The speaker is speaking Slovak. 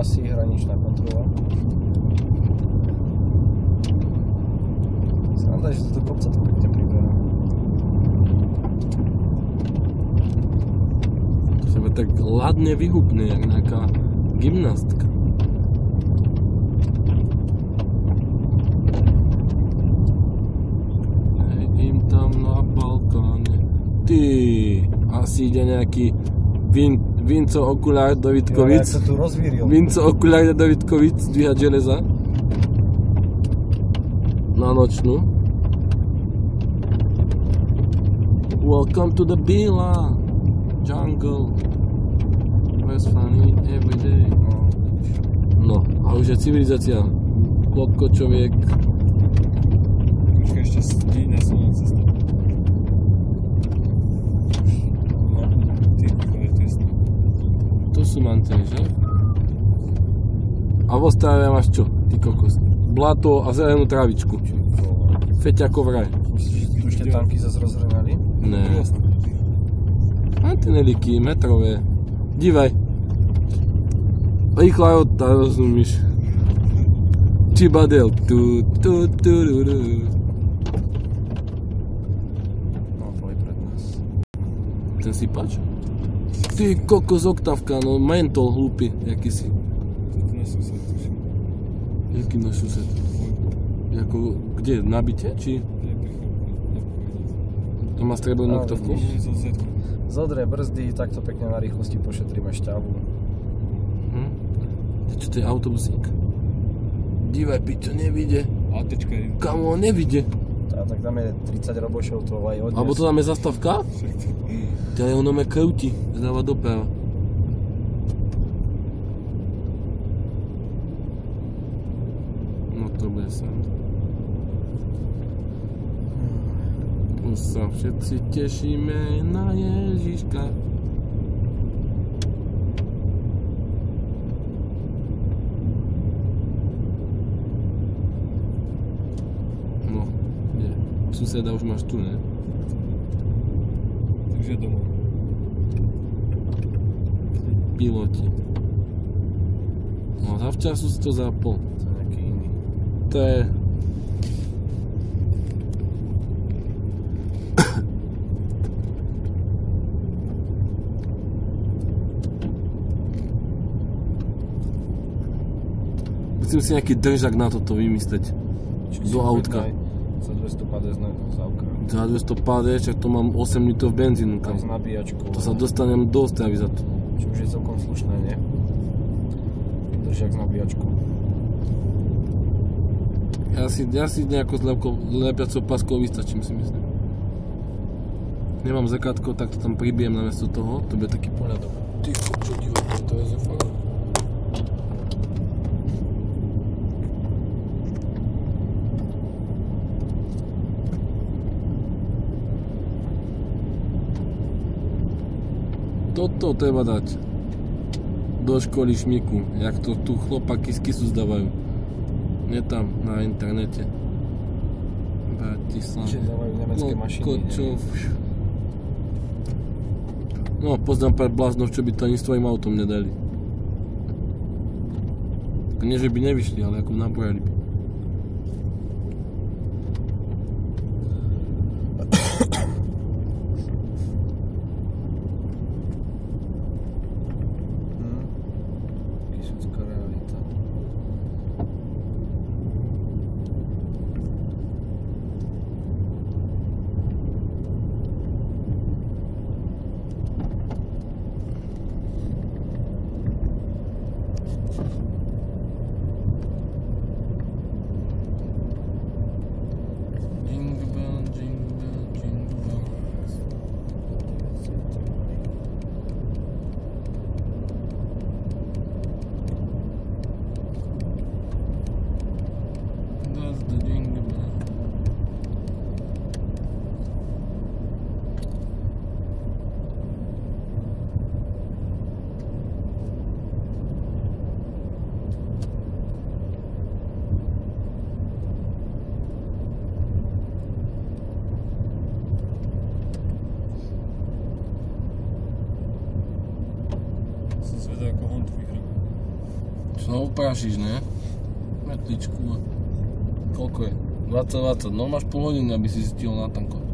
trasy, hraničná kontrola. Sranda je, že toto kopca to pekne priberá. To sebe tak ladne vyhupne, jak nejaká gymnastka. Hej, im tam na Balkáne. Ty, asi ide nejaký Vinco Okulár do Vitkovic. Jo, jak sa tu rozvíril. Vinco Okulár do Vitkovic, dvíhať železa. Na nočnú. Welcome to the Bila jungle. Where's funny every day. No, a už je civilizácia. Klokočoviek. Počkaj, ešte dedina Solná cesta. No, ty kole, to je snad. To sú manteny, že? A v Ostrave máš čo, ty kokos? Blato a zelenú trávičku. Feťako vraj. Tu ešte tanky zase rozhrňali? Ne. Mantineliky, metrové. Dívaj. Rýchla auta, rozumíš. Čibadel. Tu. No, boli pred nás. Ten si páč? Ty kokos oktávka, no mentol hlúpy, jaký si. To na sused, tuším. Jaký náš sused? Jako, kde? Na byte, či? To má streblenú oktovku? Zodrie brzdy, takto pekne na rýchlosti pošetríme šťavu. Čo to je autobusík? Dívaj, pičo, nevidie. ATčka je. Kamo, nevidie. A tak tam je 30 robošov, to aj odnes. Alebo to tam je zastavka? To je ono me krúti, zdáva doprava. No to bude sranda. Už sa všetci tešíme na Ježiška. No, nie. Suseda už máš tu, ne? Už je domov. Piloti. No zavčasu si to zapol. To je nejaký iný. To je... Musím si nejaký držak na toto vymyslieť. Do autka. Za 250 za okrát. Za 250, čak to mám 8 litrov benzínu. Aj s nabíjačkou. To sa dostanem do Ostravy za to. Čo už je celkom slušné, nie? Držiak s nabíjačkou. Ja si nejako s lepiacou paskou vystačím, si myslím. Nemám zrkátko, tak to tam pribijem namiesto toho. To bude taký poriadok. Ty čo divoký, to je zafále. Toto treba dať do školy šmiku, jak to tu chlopáky z Kisu zdávajú. Nie tam, na internete. Bratislava. Čiže dávajú nemecké mašiny. No, poznám pár bláznov, čo by to ani s tvojim autom nedali. Nie, že by nevyšli, ale ako nabojali by. Kisucká realita. Jingle bell, jingle bell, jingle bell. That's the jingle bell. Som zvedal, ako Hond vyhrá. Čo ho uprašíš, ne? Metličku. Koľko je? 20, no máš pol hodiny, aby si stihol natankovať.